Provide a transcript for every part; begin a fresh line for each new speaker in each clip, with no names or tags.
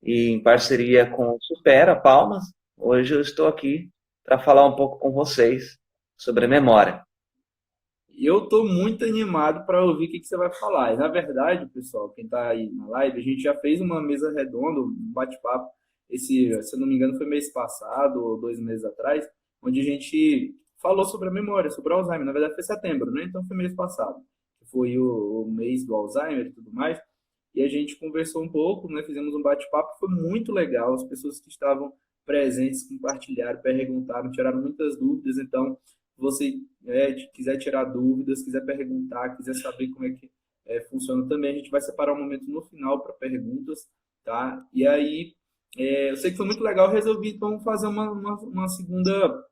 e em parceria com o Supera Palmas, hoje eu estou aqui para falar um pouco com vocês sobre a memória.
E eu estou muito animado para ouvir o que você vai falar. E, na verdade, pessoal, quem está aí na live, a gente já fez uma mesa redonda, um bate-papo, se eu não me engano, foi mês passado ou 2 meses atrás, onde a gente falou sobre a memória, sobre o Alzheimer. Na verdade, foi setembro, né? Então, foi mês passado, que foi o mês do Alzheimer e tudo mais. E a gente conversou um pouco, né? Fizemos um bate-papo, foi muito legal. As pessoas que estavam presentes compartilharam, perguntaram, tiraram muitas dúvidas. Então, você quiser tirar dúvidas, quiser perguntar, quiser saber como é que funciona também, a gente vai separar um momento no final para perguntas, tá? E aí, eu sei que foi muito legal, resolvi então fazer uma segunda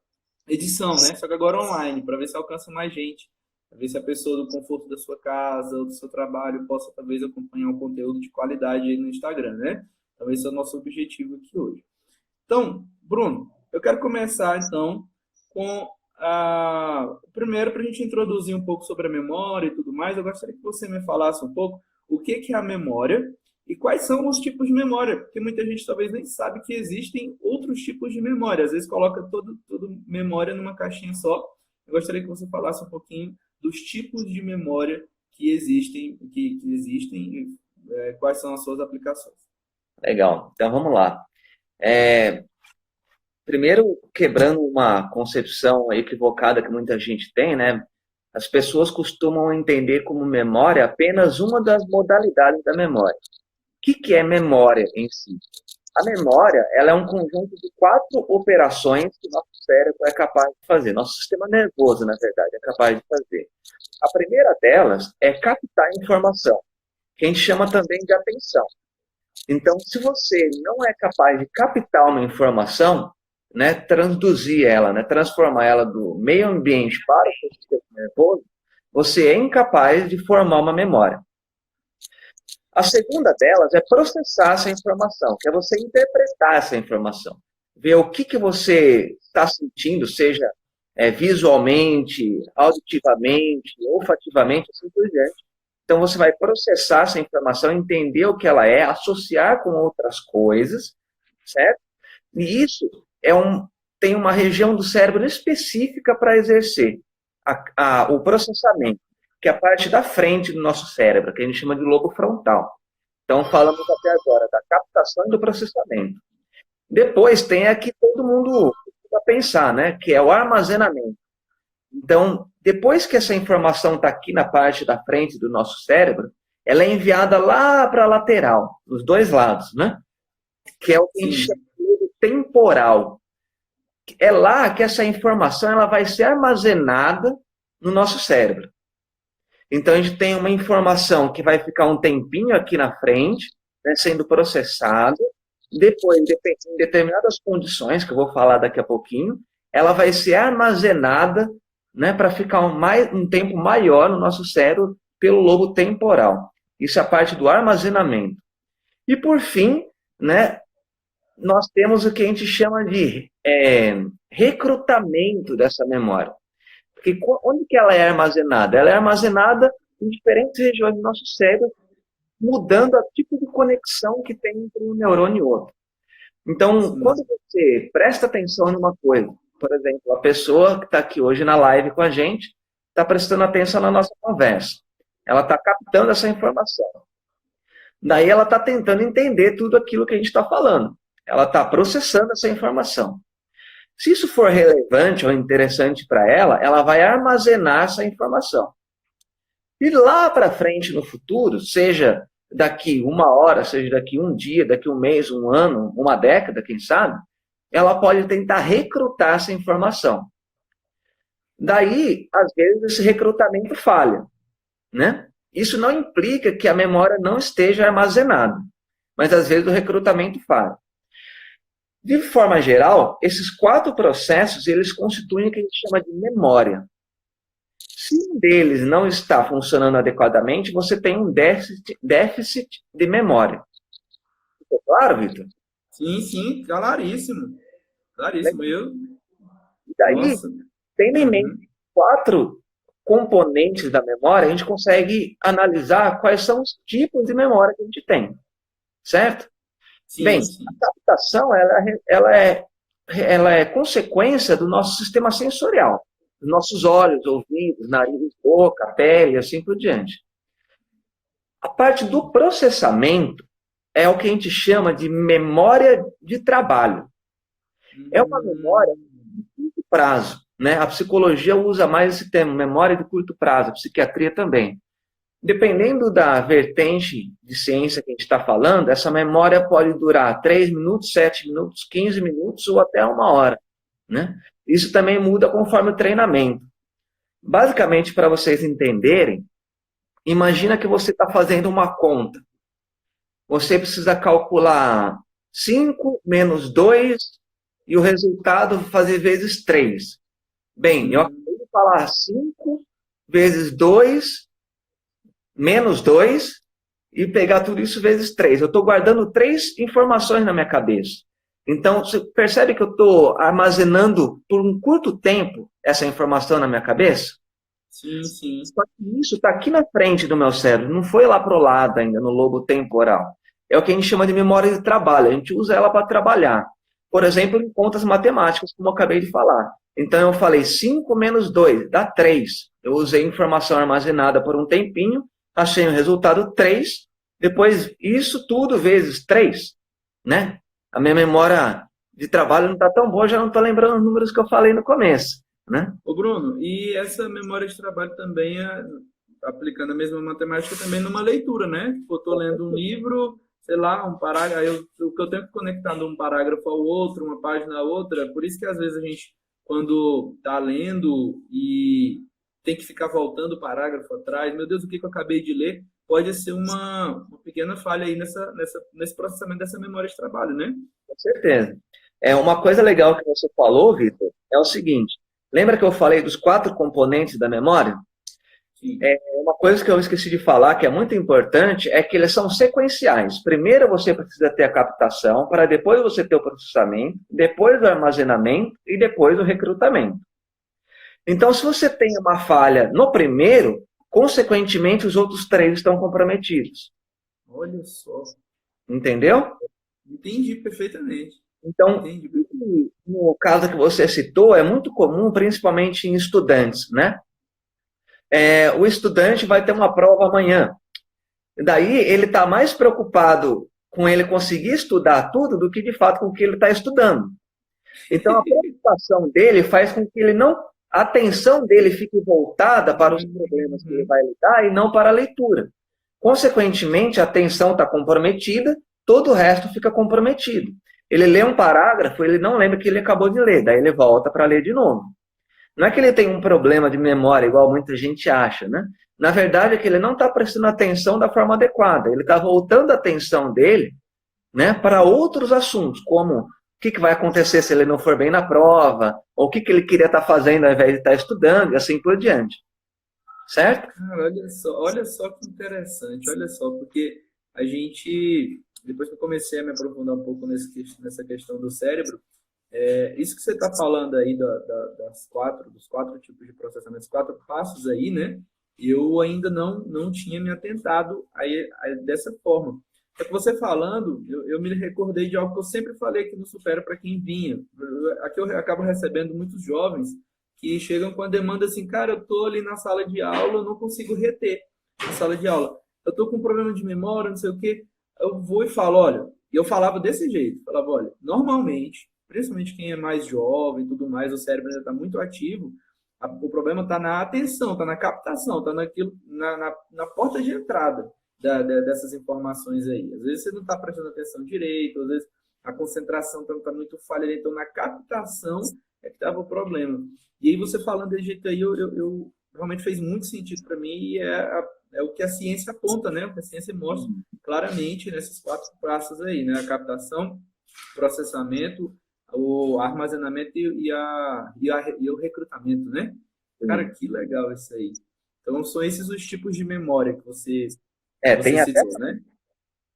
edição, né? Só que agora online, para ver se alcança mais gente, para ver se a pessoa do conforto da sua casa ou do seu trabalho possa talvez acompanhar um conteúdo de qualidade aí no Instagram, né? Então esse é o nosso objetivo aqui hoje. Então, Bruno, eu quero começar então com primeiro para a gente introduzir um pouco sobre a memória e tudo mais. Eu gostaria que você me falasse um pouco o que que é a memória e quais são os tipos de memória, porque muita gente talvez nem sabe que existem outros tipos de memória. Às vezes coloca todo memória numa caixinha só. Eu gostaria que você falasse um pouquinho dos tipos de memória que existem, que existem, quais são as suas aplicações.
Legal, então vamos lá. É, Primeiro, quebrando uma concepção equivocada que muita gente tem, né? As pessoas costumam entender como memória apenas uma das modalidades da memória. O que é memória em si? A memória, ela é um conjunto de 4 operações que o nosso cérebro é capaz de fazer. Nosso sistema nervoso, na verdade, é capaz de fazer. A primeira delas é captar informação, que a gente chama também de atenção. Então, se você não é capaz de captar uma informação, né, traduzir ela, né, transformar ela do meio ambiente para o seu sistema nervoso, você é incapaz de formar uma memória. A segunda delas é processar essa informação, que é você interpretar essa informação. Ver o que você está sentindo, seja visualmente, auditivamente, olfativamente, assim por diante. Então você vai processar essa informação, entender o que ela é, associar com outras coisas, certo? E isso tem uma região do cérebro específica para exercer o processamento, que é a parte da frente do nosso cérebro, que a gente chama de lobo frontal. Então, falamos até agora da captação e do processamento. Depois tem a que todo mundo vai pensar, né? Que é o armazenamento. Então, depois que essa informação está aqui na parte da frente do nosso cérebro, ela é enviada lá para a lateral, nos dois lados, né? Que é o que a gente chama
Sim,
de temporal. É lá que essa informação ela vai ser armazenada no nosso cérebro. Então, a gente tem uma informação que vai ficar um tempinho aqui na frente, né, sendo processada. Depois, em determinadas condições, que eu vou falar daqui a pouquinho, ela vai ser armazenada, né, para ficar um tempo maior no nosso cérebro pelo lobo temporal. Isso é a parte do armazenamento. E, por fim, né, nós temos o que a gente chama de recrutamento dessa memória. Porque onde que ela é armazenada? Ela é armazenada em diferentes regiões do nosso cérebro, mudando o tipo de conexão que tem entre um neurônio e outro. Então,
sim.
quando você presta atenção numa coisa, por exemplo, a pessoa que está aqui hoje na live com a gente está prestando atenção na nossa conversa. Ela está captando essa informação. Daí ela está tentando entender tudo aquilo que a gente está falando. Ela está processando essa informação. Se isso for relevante ou interessante para ela, ela vai armazenar essa informação. E lá para frente, no futuro, seja daqui uma hora, seja daqui um dia, daqui um mês, um ano, uma década, quem sabe, ela pode tentar recrutar essa informação. Daí, às vezes, esse recrutamento falha, né? Isso não implica que a memória não esteja armazenada, mas às vezes o recrutamento falha. De forma geral, esses 4 processos, eles constituem o que a gente chama de memória. Se um deles não está funcionando adequadamente, você tem um déficit de memória. Ficou claro, Vitor?
Sim, sim, claríssimo. Claríssimo.
E daí,
Nossa.
tendo em mente
Uhum.
4 componentes da memória, a gente consegue analisar quais são os tipos de memória que a gente tem, certo? Bem,
Sim, sim.
a captação, ela é consequência do nosso sistema sensorial, dos nossos olhos, ouvidos, nariz, boca, pele, assim por diante. A parte do processamento é o que a gente chama de memória de trabalho. É uma memória
Hum,
de curto prazo, né? A psicologia usa mais esse termo, memória de curto prazo, a psiquiatria também. Dependendo da vertente de ciência que a gente está falando, essa memória pode durar 3 minutos, 7 minutos, 15 minutos ou até 1 hora, né? Isso também muda conforme o treinamento. Basicamente, para vocês entenderem, imagina que você está fazendo uma conta. Você precisa calcular 5 menos 2 e o resultado fazer vezes 3. Bem, eu
hum,
acabei de falar 5 vezes 2 menos 2 e pegar tudo isso vezes 3. Eu estou guardando 3 informações na minha cabeça. Então, você percebe que eu estou armazenando por um curto tempo essa informação na minha cabeça?
sim, sim.
Só que isso está aqui na frente do meu cérebro, não foi lá para o lado ainda, no lobo temporal. É o que a gente chama de memória de trabalho, a gente usa ela para trabalhar. Por exemplo, em contas matemáticas, como eu acabei de falar. Então, eu falei 5 menos 2 dá 3. Eu usei informação armazenada por um tempinho, achei o resultado 3. Depois, isso tudo vezes 3, né? A minha memória de trabalho não está tão boa, já não estou lembrando os números que eu falei no começo, né?
Ô, Bruno, e essa memória de trabalho também é aplicando a mesma matemática também numa leitura, né? Tipo, eu tô lendo um livro, sei lá, um parágrafo, aí o que eu tenho que conectar de um parágrafo ao outro, uma página à outra, por isso que às vezes a gente, quando tá lendo e tem que ficar voltando o parágrafo atrás, meu Deus, o que que eu acabei de ler? Pode ser uma pequena falha aí nesse processamento dessa memória de trabalho, né?
Com certeza. Uma coisa legal que você falou, Vitor, é o seguinte: lembra que eu falei dos 4 componentes da memória?
Sim.
Uma coisa que eu esqueci de falar, que é muito importante, é que eles são sequenciais. Primeiro você precisa ter a captação, para depois você ter o processamento, depois o armazenamento e depois o recrutamento. Então, se você tem uma falha no primeiro, consequentemente os outros 3 estão comprometidos.
Olha só.
Entendeu?
Entendi perfeitamente.
Então,
Entendi.
no caso que você citou, é muito comum, principalmente em estudantes, né? O estudante vai ter uma prova amanhã. Daí ele está mais preocupado com ele conseguir estudar tudo do que de fato com o que ele está estudando. Então a preocupação dele faz com que ele não, a atenção dele fique voltada para os problemas que ele
Uhum.
vai lidar e não para a leitura. Consequentemente, a atenção está comprometida, todo o resto fica comprometido. Ele lê um parágrafo, ele não lembra que ele acabou de ler, daí ele volta para ler de novo. Não é que ele tem um problema de memória, igual muita gente acha, né? Na verdade, é que ele não está prestando atenção da forma adequada. Ele está voltando a atenção dele, né, para outros assuntos, como o que vai acontecer se ele não for bem na prova, ou o que ele queria estar fazendo ao invés de estar estudando, e assim por diante. Certo?
Cara, olha só que interessante, olha só, porque a gente, depois que eu comecei a me aprofundar um pouco nessa questão do cérebro, isso que você está falando aí dos 4 tipos de processamento, os 4 passos aí, né? Eu ainda não tinha me atentado dessa forma. É que você falando, eu me recordei de algo que eu sempre falei aqui no Supera para quem vinha. Aqui eu acabo recebendo muitos jovens que chegam com a demanda assim, cara, eu tô ali na sala de aula, eu não consigo reter na sala de aula. Eu tô com um problema de memória, não sei o quê. Eu vou e falo, olha, e eu falava desse jeito, falava, olha, normalmente, principalmente quem é mais jovem e tudo mais, o cérebro ainda está muito ativo, o problema está na atenção, está na captação, está naquilo, na porta de entrada dessas informações aí. Às vezes você não está prestando atenção direito, às vezes a concentração está muito falha, então na captação é que estava o problema. E aí você falando desse jeito aí, eu realmente fez muito sentido para mim e é o que a ciência aponta, né? O que a ciência mostra claramente nesses 4 passos aí, né? A captação, processamento, o armazenamento e o recrutamento, né? Cara, que legal isso aí. Então, são esses os tipos de memória que você
Tem até
citou, né? E tem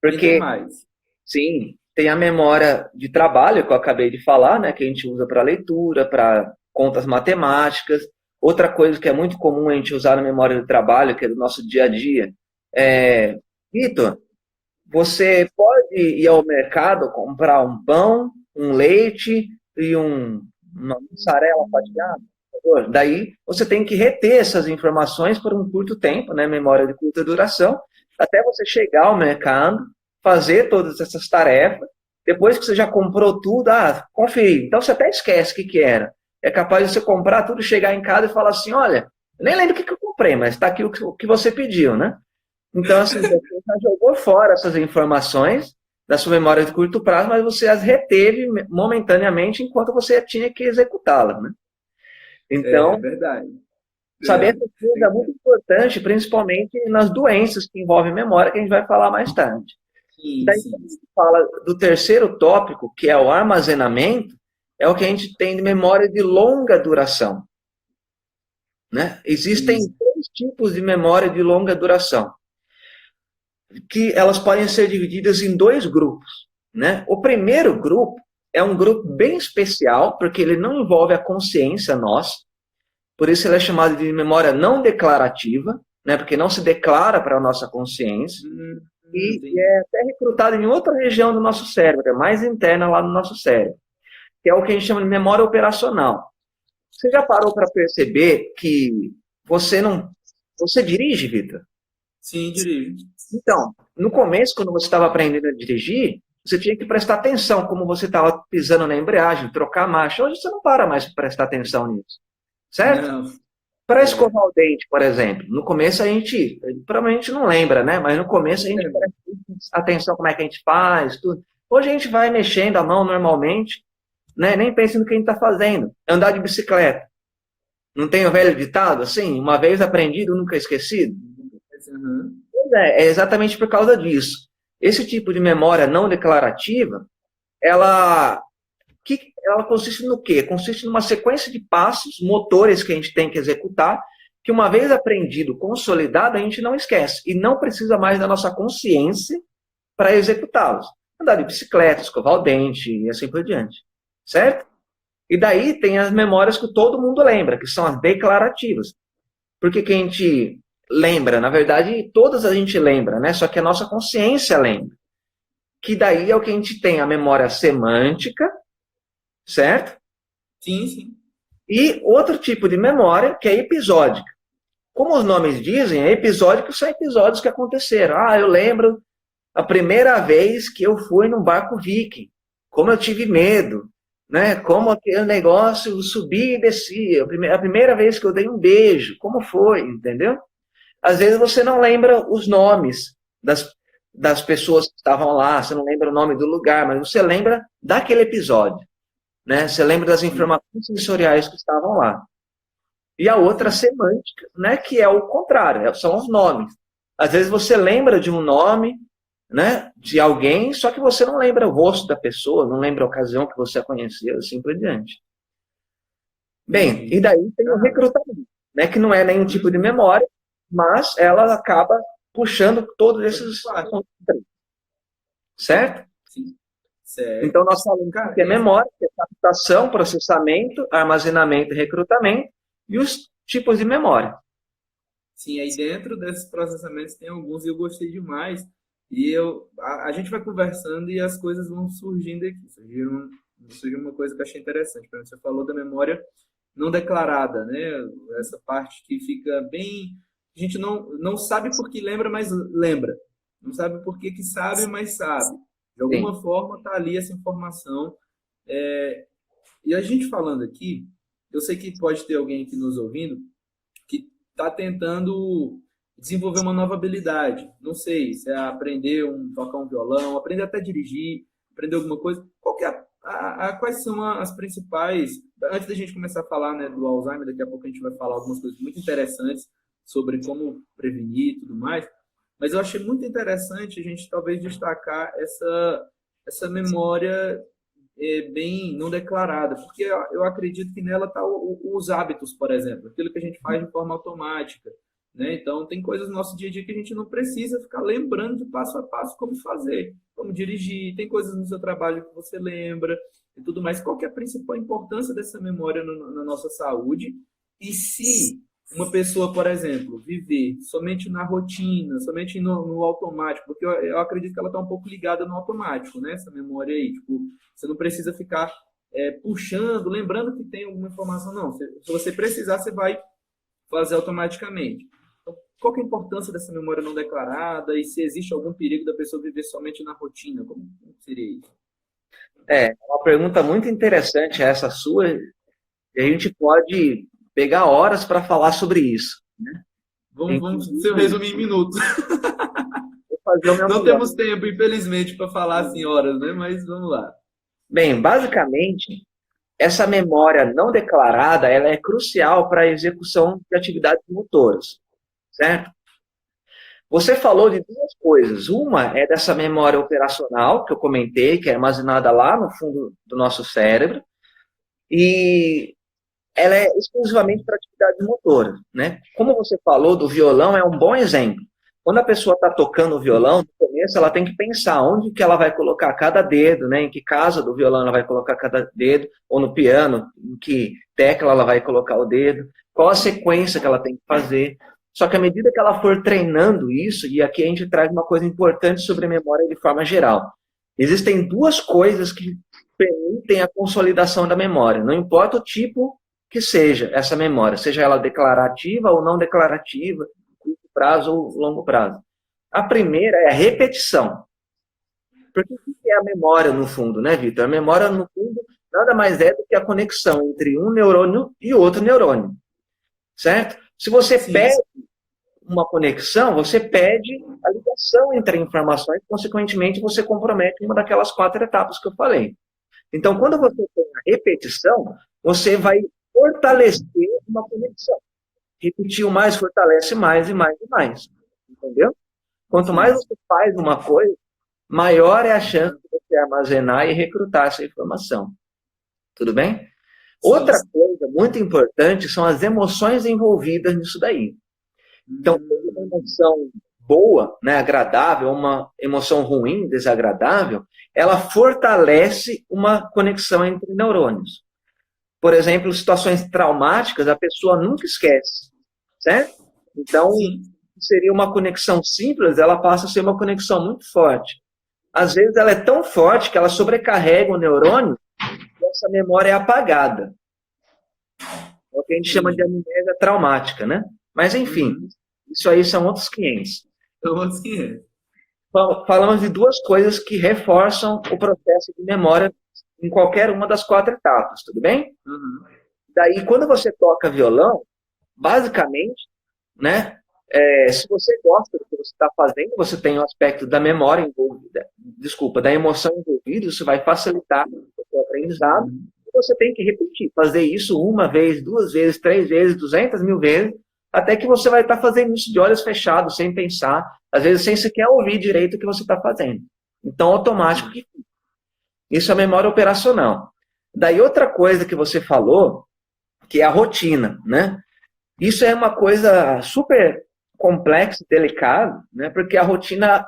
porque,
mais.
sim, tem a memória de trabalho que eu acabei de falar, né, que a gente usa para leitura, para contas matemáticas. Outra coisa que é muito comum a gente usar na memória de trabalho, que é do nosso dia a dia, Vitor, você pode ir ao mercado comprar um pão, um leite e uma mussarela fatiada. Daí você tem que reter essas informações por um curto tempo, né? Memória de curta duração, até você chegar ao mercado, fazer todas essas tarefas. Depois que você já comprou tudo, conferir. Então você até esquece o que era. É capaz de você comprar tudo, chegar em casa e falar assim: olha, eu nem lembro o que eu comprei, mas está aqui o que você pediu, né? Então, assim, você já jogou fora essas informações da sua memória de curto prazo, mas você as reteve momentaneamente enquanto você tinha que executá-las, né?
É
Então,
verdade.
saber
Verdade.
essas coisas é muito importante, principalmente nas doenças que envolvem memória, que a gente vai falar mais tarde.
Sim,
Daí,
sim.
quando a gente fala do terceiro tópico, que é o armazenamento, é o que a gente tem de memória de longa duração, né? Existem
Sim.
três tipos de memória de longa duração, que elas podem ser divididas em dois grupos, né? O primeiro grupo é um grupo bem especial, porque ele não envolve a consciência nossa, por isso ele é chamado de memória não declarativa, né? Porque não se declara para a nossa consciência, e
Entendi.
é até recrutado em outra região do nosso cérebro, é mais interna lá no nosso cérebro, que é o que a gente chama de memória operacional. Você já parou para perceber que você não. Você dirige, Vitor?
Sim, dirijo.
Então, no começo, quando você estava aprendendo a dirigir, você tinha que prestar atenção como você estava pisando na embreagem, trocar a marcha. Hoje você não para mais para prestar atenção nisso, certo?
Não.
Para
É.
escovar o dente, por exemplo, no começo a gente, provavelmente não lembra, né? Mas no começo a
Não
gente
lembro.
presta atenção como é que a gente faz, tudo. Hoje a gente vai mexendo a mão normalmente, né? Nem pensa no que a gente está fazendo. Andar de bicicleta. Não tem o velho ditado assim? Uma vez aprendido, nunca esquecido?
Uhum.
Pois é exatamente por causa disso. Esse tipo de memória não declarativa, ela, ela consiste no quê? Consiste numa sequência de passos, motores que a gente tem que executar, que uma vez aprendido, consolidado, a gente não esquece. E não precisa mais da nossa consciência para executá-los. Andar de bicicleta, escovar o dente e assim por diante. Certo? E daí tem as memórias que todo mundo lembra, que são as declarativas. Porque que a gente lembra? Na verdade, todas a gente lembra, né? Só que a nossa consciência lembra. Que daí é o que a gente tem a memória semântica, certo?
Sim, sim.
E outro tipo de memória que é episódica. Como os nomes dizem, é episódico são episódios que aconteceram. Eu lembro a primeira vez que eu fui num barco viking, como eu tive medo, né? Como aquele negócio subia e descia, a primeira vez que eu dei um beijo, como foi, entendeu? Às vezes você não lembra os nomes das pessoas que estavam lá, você não lembra o nome do lugar, mas você lembra daquele episódio, né? Você lembra das
Sim,
informações sensoriais que estavam lá. E a outra
sim.
semântica, né? Que é o contrário, são os nomes. Às vezes você lembra de um nome, né? De alguém, só que você não lembra o rosto da pessoa, não lembra a ocasião que você a conheceu, assim por diante. Bem, e
Entendi.
daí tem o
Ah,
recrutamento, né? Que não é nenhum tipo de
uhum.
memória, mas ela acaba puxando todos
Faz
esses
parte.
certo?
Sim. Certo.
Então, nós falamos
Cara,
que é memória, que é captação, processamento, armazenamento e recrutamento, e os tipos de memória.
sim, aí dentro desses processamentos tem alguns e eu gostei demais. E a gente vai conversando e as coisas vão surgindo aqui. Surgiu uma coisa que eu achei interessante. Por exemplo, você falou da memória não declarada, né? Essa parte que fica bem. A gente não sabe por que lembra, mas lembra. Não sabe por que sabe, mas sabe. De
Sim,
alguma forma está ali essa informação. E a gente falando aqui, eu sei que pode ter alguém aqui nos ouvindo que está tentando desenvolver uma nova habilidade. Não sei, se é aprender tocar um violão, aprender até a dirigir, aprender alguma coisa. Qual que é quais são as principais... Antes da gente começar a falar, né, do Alzheimer, daqui a pouco a gente vai falar algumas coisas muito interessantes sobre como prevenir e tudo mais, mas eu achei muito interessante a gente talvez destacar essa memória bem não declarada, porque eu acredito que nela está os hábitos, por exemplo, aquilo que a gente faz de forma automática, né? Então, tem coisas no nosso dia a dia que a gente não precisa ficar lembrando de passo a passo como fazer, como dirigir, tem coisas no seu trabalho que você lembra e tudo mais. Qual que é a principal importância dessa memória na nossa saúde? E se uma pessoa, por exemplo, viver somente na rotina, somente no automático, porque eu acredito que ela está um pouco ligada no automático, né? Essa memória aí, tipo, você não precisa ficar puxando, lembrando que tem alguma informação, não. Se você precisar, você vai fazer automaticamente. Então, qual que é a importância dessa memória não declarada e se existe algum perigo da pessoa viver somente na rotina? Como seria isso?
É uma pergunta muito interessante essa sua, e a gente pode pegar horas para falar sobre isso, né?
Vamos se
Inclusive,
resumir em minutos.
vou fazer o meu
Não
melhor.
temos tempo, infelizmente, para falar assim horas, né? Mas vamos lá.
Bem, basicamente, essa memória não declarada, ela é crucial para a execução de atividades motoras, certo? Você falou de duas coisas. Uma é dessa memória operacional, que eu comentei, que é armazenada lá no fundo do nosso cérebro, e ela é exclusivamente para atividades motoras, né? Como você falou do violão, é um bom exemplo. Quando a pessoa está tocando o violão, no começo ela tem que pensar onde que ela vai colocar cada dedo, né? Em que casa do violão ela vai colocar cada dedo, ou no piano, em que tecla ela vai colocar o dedo, qual a sequência que ela tem que fazer. Só que à medida que ela for treinando isso, e aqui a gente traz uma coisa importante sobre a memória de forma geral. Existem duas coisas que permitem a consolidação da memória, não importa o tipo que seja essa memória, seja ela declarativa ou não declarativa, curto prazo ou longo prazo. A primeira é a repetição. Porque o que é a memória, no fundo, né, Vitor? A memória, no fundo, nada mais é do que a conexão entre um neurônio e outro neurônio, certo? Se você
Sim,
perde uma conexão, você perde a ligação entre informações, consequentemente, você compromete uma daquelas quatro etapas que eu falei. Então, quando você tem a repetição, você vai fortalecer uma conexão. Repetir mais, fortalece mais e mais e mais. Entendeu? Quanto mais
sim.
você faz uma coisa, maior é a chance de você armazenar e recrutar essa informação. Tudo bem?
Sim.
Outra coisa muito importante são as emoções envolvidas nisso daí. Então, uma
Hum,
emoção boa, né, agradável, uma emoção ruim, desagradável, ela fortalece uma conexão entre neurônios. Por exemplo, situações traumáticas, a pessoa nunca esquece, certo? Então,
sim.
seria uma conexão simples, ela passa a ser uma conexão muito forte. Às vezes, ela é tão forte que ela sobrecarrega o neurônio e essa memória é apagada. É o que a gente chama de
Entendi.
amnésia traumática, né? Mas, enfim,
Uhum.
isso aí são outros 500.
Então, outros 500.
Falamos de duas coisas que reforçam o processo de memória em qualquer uma das quatro etapas, tudo bem?
Uhum.
Daí, quando você toca violão, basicamente, né, se você gosta do que você está fazendo, você tem o aspecto da memória envolvida, desculpa, da emoção envolvida, isso vai facilitar o seu aprendizado,
Uhum.
e você tem que repetir, fazer isso uma vez, duas vezes, três vezes, 200.000 vezes, até que você vai estar fazendo isso de olhos fechados, sem pensar, às vezes sem sequer ouvir direito o que você está fazendo. Então, automático
Sim.
que isso é memória operacional. Daí outra coisa que você falou, que é a rotina, né? Isso é uma coisa super complexa e delicada, né? Porque a rotina,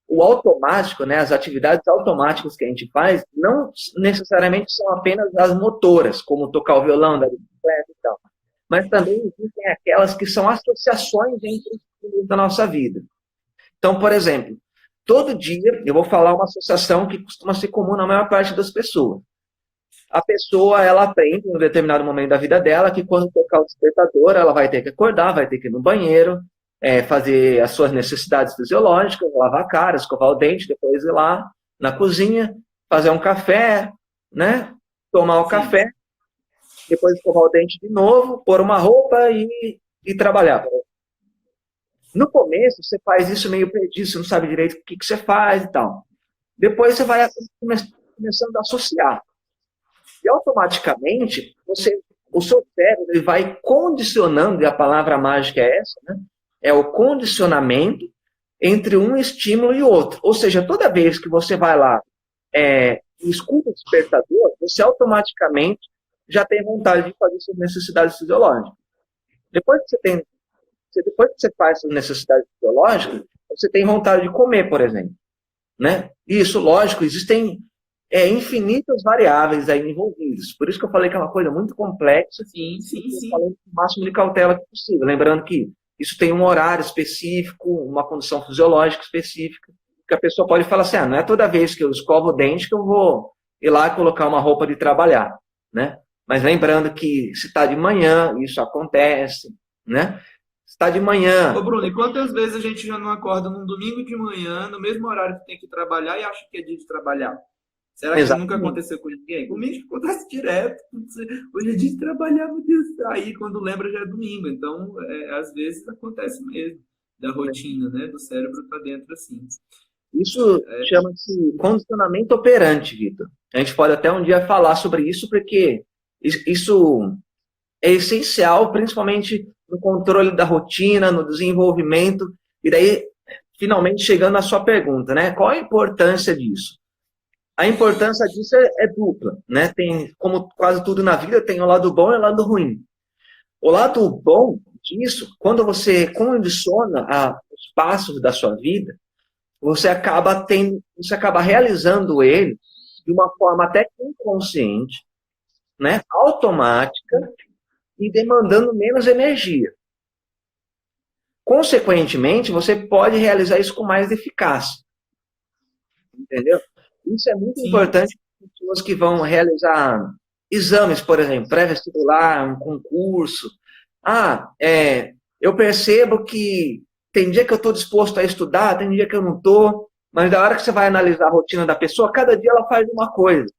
o automático, né? As atividades automáticas que a gente faz, não necessariamente são apenas as motoras, como tocar o violão, da bicicleta e tal. Mas também existem aquelas que são associações entre os estímulos da nossa vida. Então, por exemplo, todo dia eu vou falar uma associação que costuma ser comum na maior parte das pessoas. A pessoa, ela aprende em um determinado momento da vida dela que quando tocar o despertador, ela vai ter que acordar, vai ter que ir no banheiro, fazer as suas necessidades fisiológicas, lavar a cara, escovar o dente, depois ir lá na cozinha, fazer um café, né? Tomar o
Sim.
café, depois escovar o dente de novo, pôr uma roupa e trabalhar. No começo, você faz isso meio perdido, você não sabe direito o que, que você faz e tal. Depois você vai começando a associar. E automaticamente, o seu cérebro ele vai condicionando, e a palavra mágica é essa, né? É o condicionamento entre um estímulo e outro. Ou seja, toda vez que você vai lá e escuta o despertador, você automaticamente já tem vontade de fazer suas necessidades fisiológicas. Depois que depois que você faz suas necessidades fisiológicas, você tem vontade de comer, por exemplo, né? Isso, lógico, existem infinitas variáveis aí envolvidas. Por isso que eu falei que é uma coisa muito complexa,
Sim, sim,
e eu
sim.
falei com o máximo de cautela que possível. Lembrando que isso tem um horário específico, uma condição fisiológica específica, que a pessoa pode falar assim, não é toda vez que eu escovo o dente que eu vou ir lá e colocar uma roupa de trabalhar, né? Mas lembrando que se está de manhã, isso acontece, né? Se está de
Ô,
manhã,
Bruno, e quantas vezes a gente já não acorda num domingo de manhã, no mesmo horário que tem que trabalhar e acha que é dia de trabalhar? Será que nunca
exatamente,
aconteceu com ninguém? Comigo acontece direto. Hoje é dia de trabalhar, meu Deus. Aí quando lembra já é domingo. Então, às vezes acontece mesmo. Da rotina, né? Do cérebro tá dentro assim.
isso chama-se condicionamento operante, Vitor. A gente pode até um dia falar sobre isso, porque isso é essencial, principalmente no controle da rotina, no desenvolvimento. E daí, finalmente, chegando à sua pergunta, né? Qual a importância disso? A importância disso é dupla, né? Tem, como quase tudo na vida, tem o lado bom e o lado ruim. O lado bom disso, quando você condiciona os passos da sua vida, você acaba realizando ele de uma forma até que inconsciente, né? Automática e demandando menos energia. Consequentemente, você pode realizar isso com mais eficácia, entendeu? Isso é muito
Sim,
importante para pessoas que vão realizar exames, por exemplo, pré-vestibular, um concurso. Eu percebo que tem dia que eu estou disposto a estudar, tem dia que eu não estou, mas da hora que você vai analisar a rotina da pessoa, cada dia ela faz uma coisa.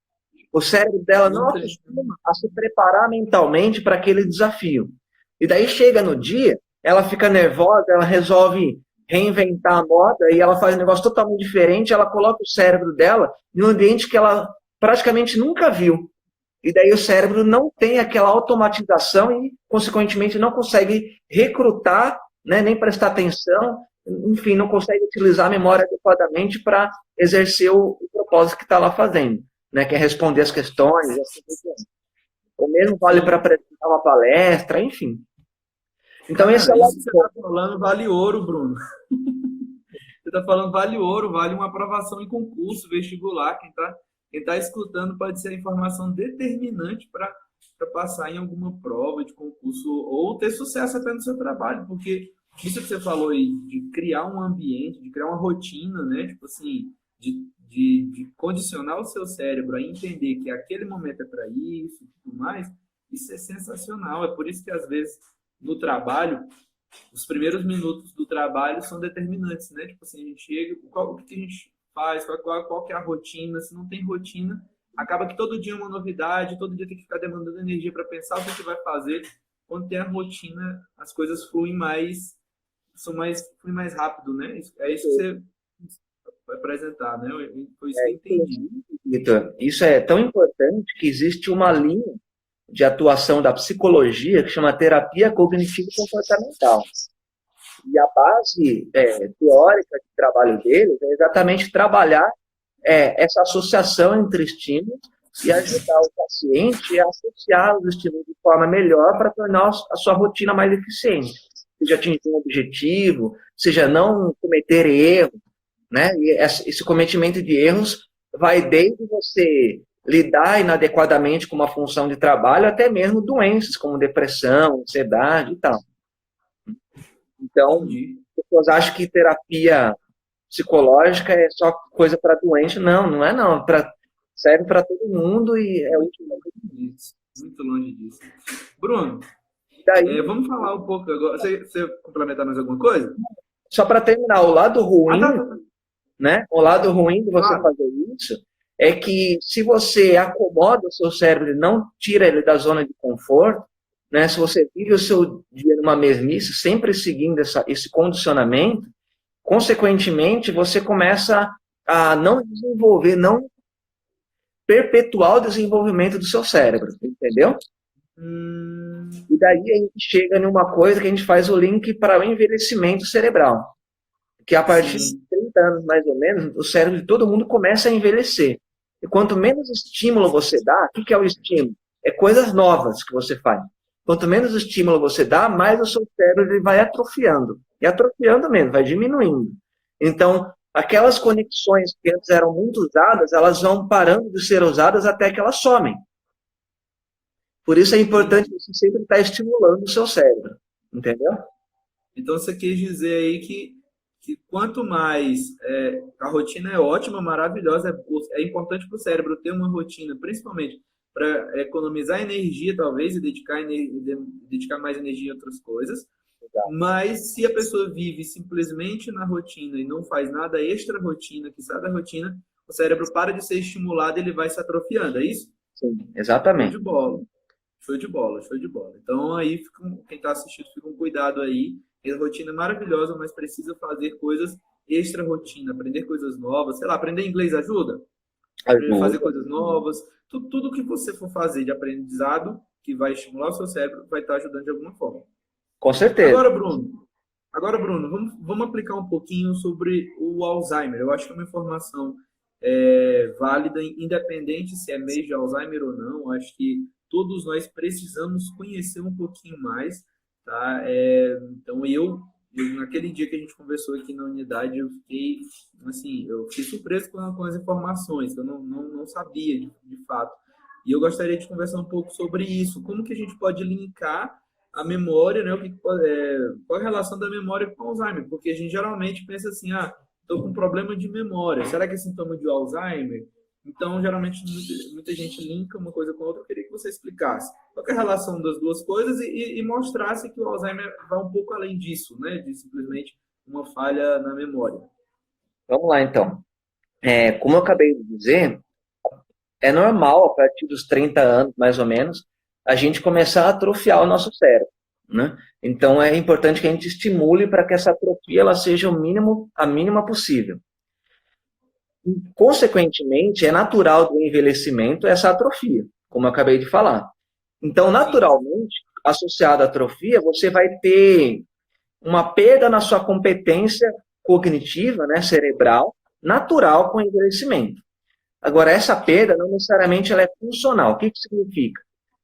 O cérebro dela não acostuma a se preparar mentalmente para aquele desafio. E daí chega no dia, ela fica nervosa, ela resolve reinventar a moda e ela faz um negócio totalmente diferente, ela coloca o cérebro dela em um ambiente que ela praticamente nunca viu. E daí o cérebro não tem aquela automatização e, consequentemente, não consegue recrutar, né, nem prestar atenção, enfim, não consegue utilizar a memória adequadamente para exercer o propósito que está lá fazendo, né, que é responder as questões, assim, o mesmo vale para
sim.
apresentar uma palestra, enfim. Então, esse é
Cara,
o
isso
lado
que você
bom.
está falando vale ouro, Bruno. Você está falando vale ouro, vale uma aprovação em concurso, vestibular. Quem tá escutando pode ser a informação determinante para passar em alguma prova de concurso ou ter sucesso até no seu trabalho, porque isso que você falou aí, de criar um ambiente, de criar uma rotina, né? Tipo assim, de condicionar o seu cérebro a entender que aquele momento é para isso e tudo mais, isso é sensacional. É por isso que às vezes no trabalho os primeiros minutos do trabalho são determinantes, né? Tipo assim, a gente chega, o que a gente faz, qual que é a rotina, se não tem rotina, acaba que todo dia é uma novidade, todo dia tem que ficar demandando energia para pensar o que a gente vai fazer. Quando tem a rotina, as coisas fluem mais, fluem mais rápido, né? É isso que você vai apresentar, né? Foi isso que eu entendi.
Vitor, isso é tão importante que existe uma linha de atuação da psicologia que chama terapia cognitivo-comportamental. E a base teórica de trabalho deles é exatamente trabalhar essa associação entre estímulos e ajudar o paciente a associar os estímulos de forma melhor para tornar a sua rotina mais eficiente. Seja atingir um objetivo, seja não cometer erros, né? E esse cometimento de erros vai desde você lidar inadequadamente com uma função de trabalho até mesmo doenças como depressão, ansiedade e tal. Então,
Entendi.
as pessoas acham que terapia psicológica é só coisa para doente. Não, não é não. Serve para todo mundo e é útil.
Isso. Muito longe disso. Bruno,
Daí,
vamos falar um pouco agora. Você complementar mais alguma coisa?
só para terminar, o lado
Ah,
ruim,
tá.
né? O lado ruim de você
Claro.
fazer isso é que se você acomoda o seu cérebro e não tira ele da zona de conforto, né? Se você vive o seu dia numa mesmice, sempre seguindo esse condicionamento, consequentemente você começa a não desenvolver, não perpetuar o desenvolvimento do seu cérebro, entendeu?
Hum,
E daí a gente chega numa coisa que a gente faz o link para o envelhecimento cerebral, que a partir de
sim.
30 anos, mais ou menos, o cérebro de todo mundo começa a envelhecer. E quanto menos estímulo você dá, o que é o estímulo? É coisas novas que você faz. Quanto menos estímulo você dá, mais o seu cérebro ele vai atrofiando. E atrofiando mesmo, vai diminuindo. Então, aquelas conexões que antes eram muito usadas, elas vão parando de ser usadas até que elas somem. Por isso é importante você sempre estar estimulando o seu cérebro, entendeu?
Então você quis dizer aí que quanto mais a rotina é ótima, maravilhosa, é importante para o cérebro ter uma rotina, principalmente para economizar energia, talvez, e dedicar mais energia em outras coisas. Mas se a pessoa vive simplesmente na rotina e não faz nada extra rotina, que sai da rotina, o cérebro para de ser estimulado e ele vai se atrofiando, é isso?
Sim,
Show
exatamente.
de bola. Show de bola, show de bola. Então aí quem está assistindo fica um cuidado aí. A rotina é maravilhosa, mas precisa fazer coisas extra rotina, aprender coisas novas. Sei lá, aprender inglês ajuda? Fazer
Ajuda.
coisas novas. Tudo que você for fazer de aprendizado que vai estimular o seu cérebro vai estar ajudando de alguma forma.
Com certeza.
Agora, Bruno, vamos aplicar um pouquinho sobre o Alzheimer. Eu acho que é uma informação válida, independente se é mês de Alzheimer ou não. Acho que todos nós precisamos conhecer um pouquinho mais, tá? Então, naquele dia que a gente conversou aqui na unidade, eu fiquei, assim, eu fiquei surpreso com as informações, que eu não sabia de fato. E eu gostaria de conversar um pouco sobre isso. Como que a gente pode linkar a memória, né? Qual a relação da memória com o Alzheimer? Porque a gente geralmente pensa assim, estou com problema de memória. Será que é sintoma de Alzheimer? Então, geralmente, muita gente linka uma coisa com a outra. Eu queria que você explicasse qual é a relação das duas coisas e mostrasse que o Alzheimer vai um pouco além disso, né? De simplesmente uma falha na memória.
Vamos lá, então. Como eu acabei de dizer, é normal, a partir dos 30 anos, mais ou menos, a gente começar a atrofiar o nosso cérebro, né? Então, é importante que a gente estimule para que essa atrofia ela seja a mínima possível. Consequentemente, é natural do envelhecimento essa atrofia, como eu acabei de falar. Então, naturalmente, associado à atrofia, você vai ter uma perda na sua competência cognitiva, né, cerebral, natural com o envelhecimento. Agora, essa perda não necessariamente ela é funcional. O que isso significa?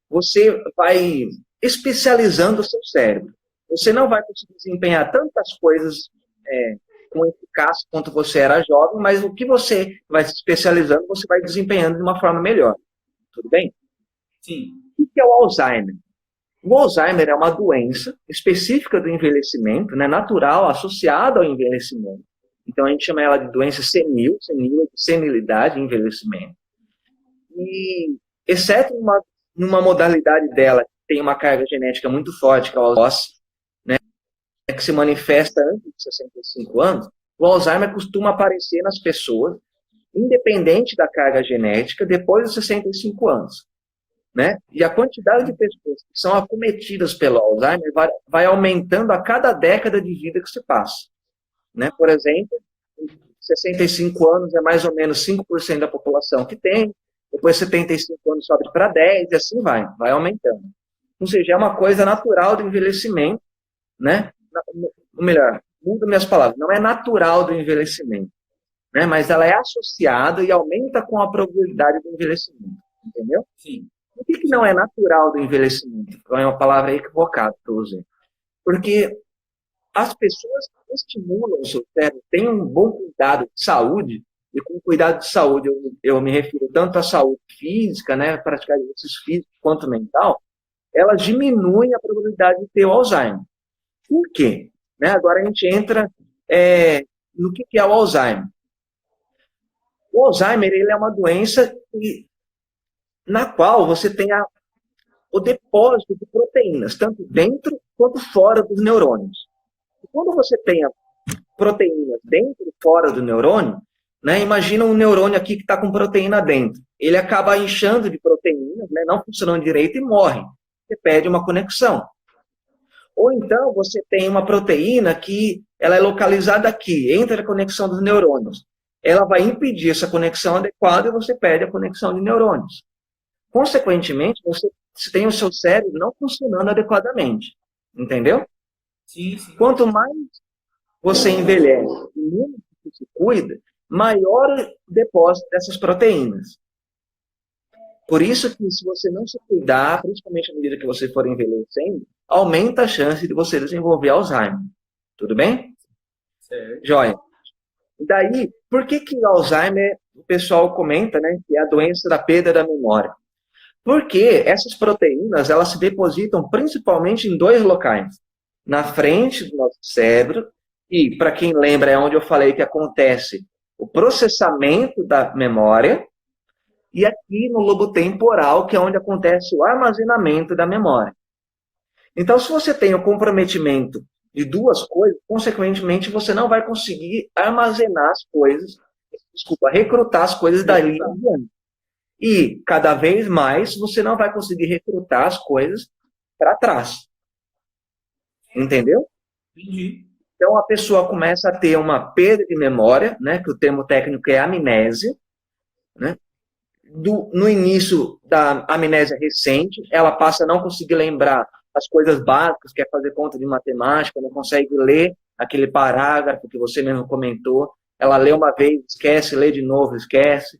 Você vai especializando o seu cérebro. Você não vai conseguir desempenhar tantas coisas com eficácia quanto você era jovem, mas o que você vai se especializando, você vai desempenhando de uma forma melhor. Tudo bem?
Sim.
O que é o Alzheimer? O Alzheimer é uma doença específica do envelhecimento, né, natural, associada ao envelhecimento. Então, a gente chama ela de doença senil, senilidade, envelhecimento. E, exceto numa modalidade dela que tem uma carga genética muito forte, que é o Alzheimer, né, que se manifesta antes de 65 anos, o Alzheimer costuma aparecer nas pessoas, independente da carga genética, depois dos 65 anos. Né? E a quantidade de pessoas que são acometidas pelo Alzheimer vai aumentando a cada década de vida que se passa. Né? Por exemplo, 65 anos é mais ou menos 5% da população que tem, depois 75 anos sobe para 10%, e assim vai aumentando. Ou seja, é uma coisa natural do envelhecimento, né? Ou melhor, mudo minhas palavras, não é natural do envelhecimento, né? Mas ela é associada e aumenta com a probabilidade do envelhecimento, entendeu?
Sim.
Por que não é natural do envelhecimento? É uma palavra equivocada que eu usei. Porque as pessoas que estimulam o seu cérebro, têm um bom cuidado de saúde, e com cuidado de saúde eu me refiro tanto à saúde física, né, praticar exercícios físicos, quanto mental, elas diminuem a probabilidade de ter o Alzheimer. Por quê? Né, agora a gente entra no que é o Alzheimer. O Alzheimer ele é uma doença na qual você tem o depósito de proteínas, tanto dentro quanto fora dos neurônios. E quando você tem proteínas dentro e fora do neurônio, né, imagina um neurônio aqui que está com proteína dentro. Ele acaba inchando de proteínas, né, não funcionando direito e morre. Você perde uma conexão. Ou então você tem uma proteína que ela é localizada aqui, entre a conexão dos neurônios. Ela vai impedir essa conexão adequada e você perde a conexão de neurônios. Consequentemente, você tem o seu cérebro não funcionando adequadamente. Entendeu?
Sim, sim.
Quanto mais você envelhece e menos você se cuida, maior o depósito dessas proteínas. Por isso que se você não se cuidar, principalmente à medida que você for envelhecendo, aumenta a chance de você desenvolver Alzheimer. Tudo bem?
Certo.
Joia. Daí, por que que Alzheimer, o pessoal comenta, né, que é a doença da perda da memória? Porque essas proteínas, elas se depositam principalmente em dois locais. Na frente do nosso cérebro, e para quem lembra, é onde eu falei que acontece o processamento da memória, e aqui no lobo temporal, que é onde acontece o armazenamento da memória. Então, se você tem o comprometimento de duas coisas, consequentemente, você não vai conseguir armazenar as coisas, desculpa, recrutar as coisas dali em diante. E, cada vez mais, você não vai conseguir recrutar as coisas para trás. Entendeu?
Entendi.
Então, a pessoa começa a ter uma perda de memória, né, que o termo técnico é amnésia, né? No início da amnésia recente, ela passa a não conseguir lembrar as coisas básicas, quer fazer conta de matemática, não consegue ler aquele parágrafo que você mesmo comentou. Ela lê uma vez, esquece, lê de novo, esquece.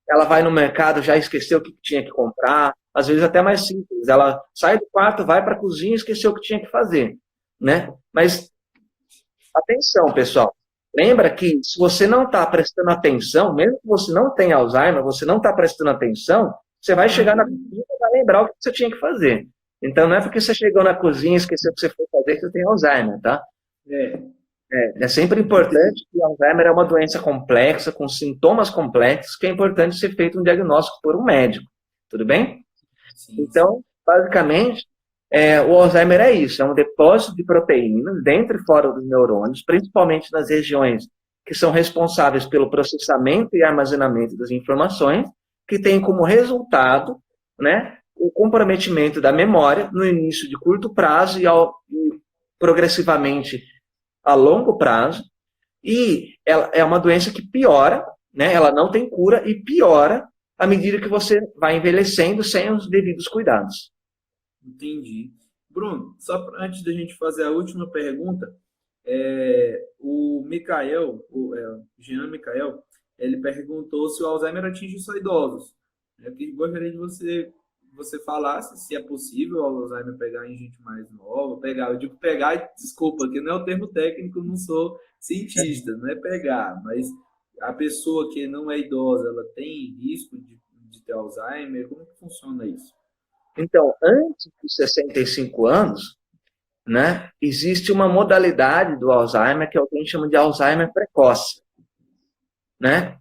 Ela vai no mercado, já esqueceu o que tinha que comprar. Às vezes até mais simples. Ela sai do quarto, vai para a cozinha e esqueceu o que tinha que fazer, né? Mas atenção, pessoal. Lembra que se você não está prestando atenção, mesmo que você não tenha Alzheimer, você não está prestando atenção, você vai chegar na cozinha e vai lembrar o que você tinha que fazer. Então, não é porque você chegou na cozinha e esqueceu o que você foi fazer que você tem Alzheimer, tá?
É,
É sempre importante que Alzheimer é uma doença complexa, com sintomas complexos, que é importante ser feito um diagnóstico por um médico. Tudo bem?
sim, sim.
Então, basicamente, o Alzheimer é isso, é um depósito de proteínas dentro e fora dos neurônios, principalmente nas regiões que são responsáveis pelo processamento e armazenamento das informações, que tem como resultado, né, o comprometimento da memória no início de curto prazo e progressivamente a longo prazo, e ela é uma doença que piora, né, ela não tem cura e piora à medida que você vai envelhecendo sem os devidos cuidados.
Entendi. Bruno, antes da gente fazer a última pergunta, o Mikael, o Jean Mikael, ele perguntou se o Alzheimer atinge só idosos. Gostaria de você falasse se é possível o Alzheimer pegar em gente mais nova, eu digo pegar, desculpa, que não é o termo técnico, eu não sou cientista, não é pegar, mas a pessoa que não é idosa, ela tem risco de ter Alzheimer? Como que funciona isso?
Então, antes dos 65 anos, né, existe uma modalidade do Alzheimer que alguém chama de Alzheimer precoce, né?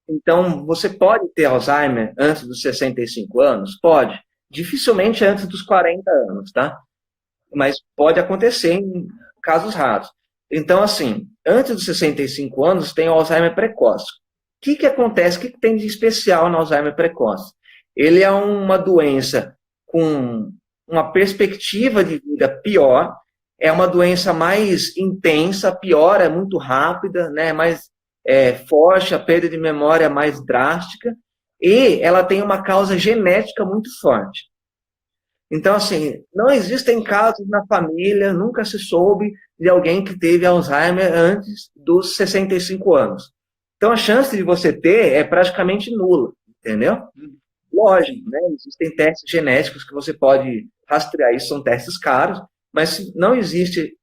Então, você pode ter Alzheimer antes dos 65 anos? Pode. Dificilmente antes dos 40 anos, tá? Mas pode acontecer em casos raros. Então, assim, antes dos 65 anos tem o Alzheimer precoce. O que acontece? O que tem de especial no Alzheimer precoce? Ele é uma doença com uma perspectiva de vida pior, é uma doença mais intensa, pior, é muito rápida, né? Mais forte, a perda de memória é mais drástica, e ela tem uma causa genética muito forte. Então, assim, não existem casos na família, nunca se soube de alguém que teve Alzheimer antes dos 65 anos. Então, a chance de você ter é praticamente nula, entendeu? Lógico, né? Existem testes genéticos que você pode rastrear isso, são testes caros, mas se não existe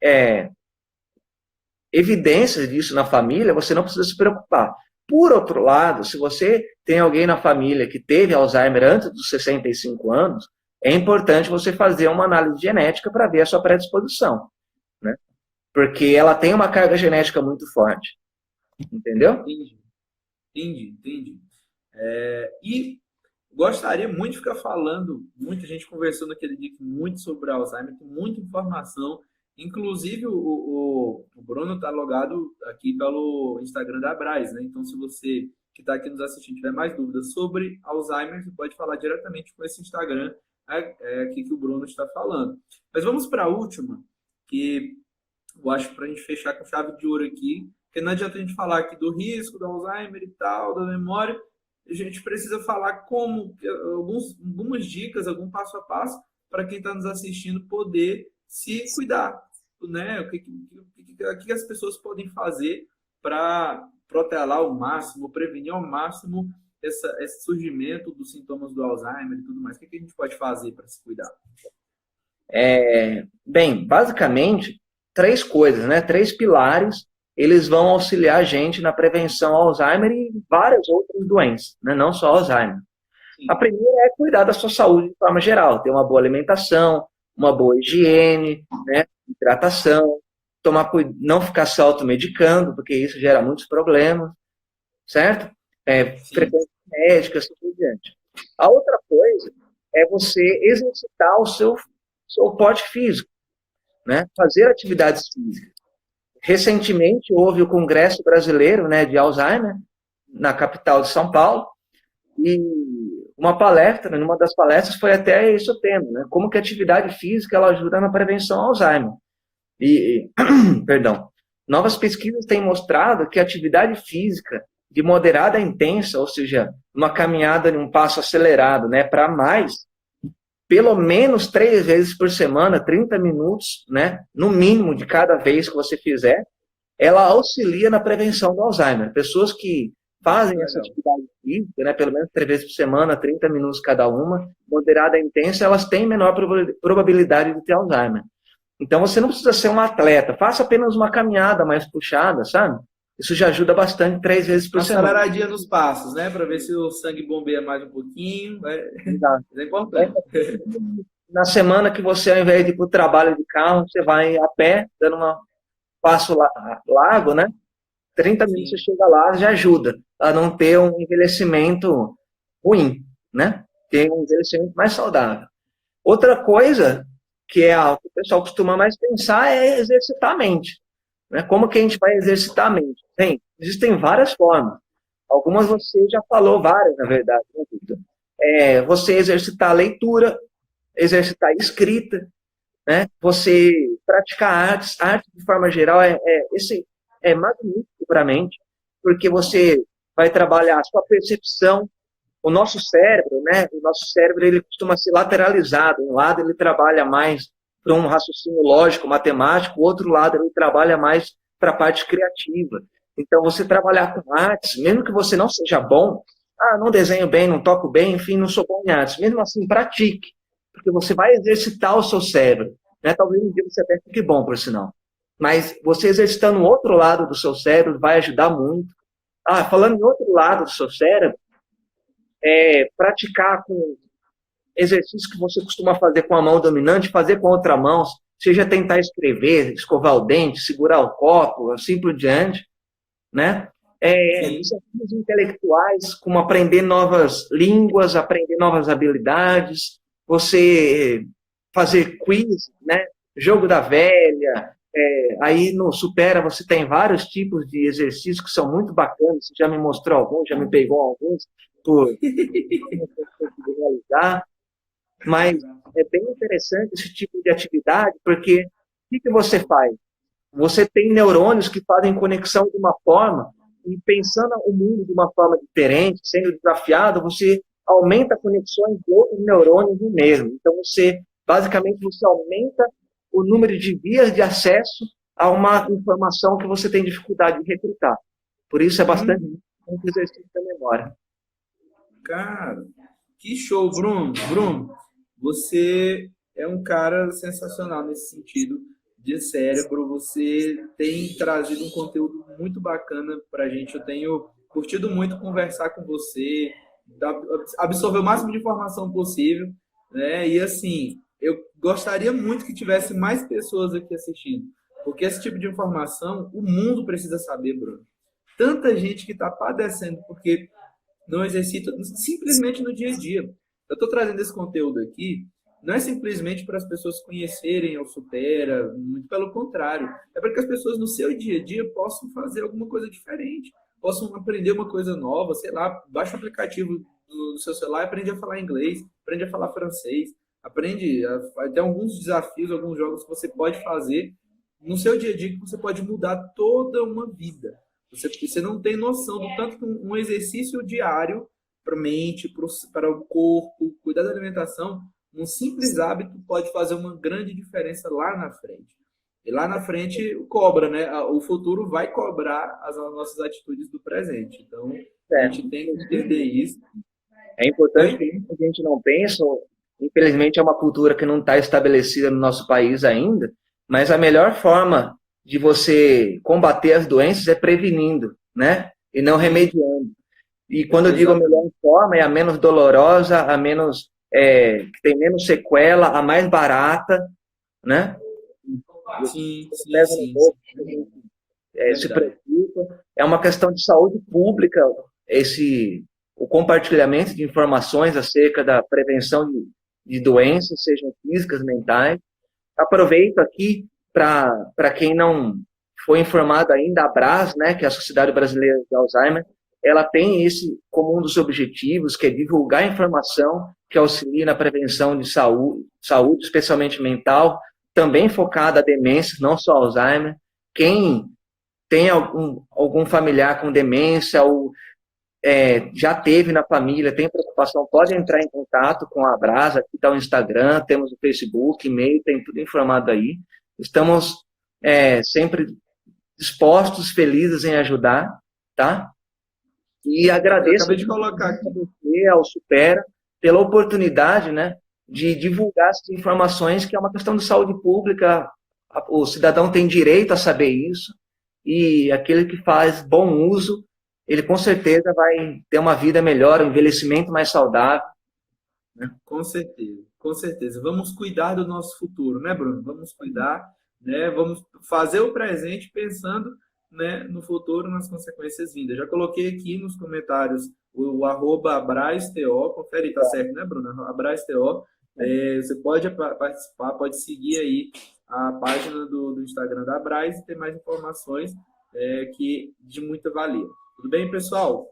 evidências disso na família, você não precisa se preocupar. Por outro lado, se você tem alguém na família que teve Alzheimer antes dos 65 anos, é importante você fazer uma análise genética para ver a sua predisposição, né? Porque ela tem uma carga genética muito forte, entendeu?
Entendi, entendi. E gostaria muito de ficar falando, muita gente conversou naquele dia muito sobre Alzheimer, tem muita informação. Inclusive, o Bruno está logado aqui pelo Instagram da Braz, né? Então, se você que está aqui nos assistindo tiver mais dúvidas sobre Alzheimer, você pode falar diretamente com esse Instagram aqui que o Bruno está falando. Mas vamos para a última, que eu acho para a gente fechar com chave de ouro aqui, porque não adianta a gente falar aqui do risco do Alzheimer e tal, da memória, a gente precisa falar algumas dicas, algum passo a passo para quem está nos assistindo poder se cuidar, né? O que as pessoas podem fazer para protelar ao máximo, prevenir ao máximo esse surgimento dos sintomas do Alzheimer e tudo mais. O que a gente pode fazer para se cuidar?
Bem, basicamente, três coisas, né? Três pilares eles vão auxiliar a gente na prevenção ao Alzheimer e várias outras doenças, né? Não só Alzheimer. A primeira é cuidar da sua saúde de forma geral, ter uma boa alimentação, uma boa higiene, né? Hidratação, não ficar se automedicando, porque isso gera muitos problemas, certo? Frequência médica, assim por diante. A outra coisa é você exercitar o seu porte físico, né? Fazer atividades físicas. Recentemente houve o Congresso Brasileiro, né, de Alzheimer, na capital de São Paulo, e numa das palestras foi até esse o tema, né? Como que a atividade física ela ajuda na prevenção ao Alzheimer. Perdão, novas pesquisas têm mostrado que a atividade física de moderada a intensa, ou seja, uma caminhada em um passo acelerado, né, para mais, pelo menos 3 vezes por semana, 30 minutos, né, no mínimo de cada vez que você fizer, ela auxilia na prevenção do Alzheimer. Pessoas que fazem essa atividade física, né, pelo menos 3 vezes por semana, 30 minutos cada uma, moderada e intensa, elas têm menor probabilidade de ter Alzheimer. Então, você não precisa ser um atleta, faça apenas uma caminhada mais puxada, sabe? Isso já ajuda bastante 3 vezes por semana.
Aceleradinha nos passos, né? Para ver se o sangue bombeia mais um pouquinho.
Exato.
É importante.
Na semana que você, ao invés de ir para o trabalho de carro, você vai a pé, dando um passo largo, né? 30 minutos você chega lá, já ajuda a não ter um envelhecimento ruim, né? Ter um envelhecimento mais saudável. Outra coisa que é o que o pessoal costuma mais pensar é exercitar a mente. Né? Como que a gente vai exercitar a mente? Existem várias formas. Algumas você já falou, várias, na verdade, né, Victor? Você exercitar a leitura, exercitar a escrita, né? Você praticar artes. Arte, de forma geral, é magnífico para a mente, porque você vai trabalhar a sua percepção. O nosso cérebro, né? O nosso cérebro ele costuma ser lateralizado. Um lado ele trabalha mais para um raciocínio lógico, matemático, o outro lado ele trabalha mais para a parte criativa. Então, você trabalhar com artes, mesmo que você não seja bom, não desenho bem, não toco bem, enfim, não sou bom em artes. Mesmo assim, pratique, porque você vai exercitar o seu cérebro. Né? Talvez um dia você até fique bom, por sinal. Mas você exercitando o outro lado do seu cérebro vai ajudar muito. Falando em outro lado do seu cérebro, praticar com exercícios que você costuma fazer com a mão dominante, fazer com a outra mão, seja tentar escrever, escovar o dente, segurar o copo, assim por diante, né? Desafios intelectuais, como aprender novas línguas, aprender novas habilidades, você fazer quiz, né? Jogo da velha, aí no Supera você tem vários tipos de exercícios que são muito bacanas, você já me mostrou alguns, já me pegou alguns, por realizar, mas é bem interessante esse tipo de atividade, porque o que você faz? Você tem neurônios que fazem conexão de uma forma, e pensando o mundo de uma forma diferente, sendo desafiado, você aumenta conexões de outros neurônios no mesmo. Então, basicamente, você aumenta o número de vias de acesso a uma informação que você tem dificuldade de recrutar. Por isso, é bastante um exercício da memória.
Cara, que show, Bruno. Bruno, você é um cara sensacional nesse sentido de cérebro. Você tem trazido um conteúdo muito bacana para a gente. Eu tenho curtido muito conversar com você, absorver o máximo de informação possível, né? E assim, eu gostaria muito que tivesse mais pessoas aqui assistindo, porque esse tipo de informação o mundo precisa saber, Bruno. Tanta gente que está padecendo porque não exercita simplesmente no dia a dia. Eu estou trazendo esse conteúdo aqui, não é simplesmente para as pessoas conhecerem o Supera, muito pelo contrário. É para que as pessoas no seu dia a dia possam fazer alguma coisa diferente, possam aprender uma coisa nova, sei lá, baixa o aplicativo no seu celular e aprende a falar inglês, aprende a falar francês, tem alguns desafios, alguns jogos que você pode fazer no seu dia a dia que você pode mudar toda uma vida. Você não tem noção do tanto que um exercício diário para a mente, para o corpo, cuidar da alimentação, um simples hábito pode fazer uma grande diferença lá na frente. E lá na frente cobra, né? O futuro vai cobrar as nossas atitudes do presente. Então, a gente tem que entender isso.
É importante que a gente não pensa, infelizmente é uma cultura que não está estabelecida no nosso país ainda, mas a melhor forma de você combater as doenças é prevenindo, né? E não remediando. E quando eu digo a melhor
Exatamente.
forma, é a menos dolorosa, a menos, que tem menos sequela, a mais barata, né?
Sim, sim,
Leva no
sim, sim.
bolso, se
Verdade.
preocupa. É uma questão de saúde pública, o compartilhamento de informações acerca da prevenção de doenças, sejam físicas, mentais. Aproveito aqui para quem não foi informado ainda, a BRAS, né, que é a Sociedade Brasileira de Alzheimer, ela tem esse como um dos objetivos, que é divulgar informação que auxilia na prevenção de saúde, especialmente mental, também focada a demências, não só Alzheimer. Quem tem algum familiar com demência ou já teve na família, tem preocupação, pode entrar em contato com a Abrasa, aqui está o Instagram, temos o Facebook, e-mail, tem tudo informado aí. Estamos sempre dispostos, felizes em ajudar, tá? E
Eu
agradeço
acabei de colocar
a
aqui.
você, ao Supera, pela oportunidade, né, de divulgar essas informações, que é uma questão de saúde pública, o cidadão tem direito a saber isso, e aquele que faz bom uso, ele com certeza vai ter uma vida melhor, um envelhecimento mais saudável, né?
Com certeza, com certeza. Vamos cuidar do nosso futuro, né, Bruno? Vamos cuidar, né? Vamos fazer o presente pensando, né, no futuro, nas consequências vindas. Já coloquei aqui nos comentários o arroba AbrasTO, confere, tá certo, né, Bruno? AbrasTO. Você pode participar, pode seguir aí a página do Instagram da Abras e ter mais informações que de muita valia. Tudo bem, pessoal?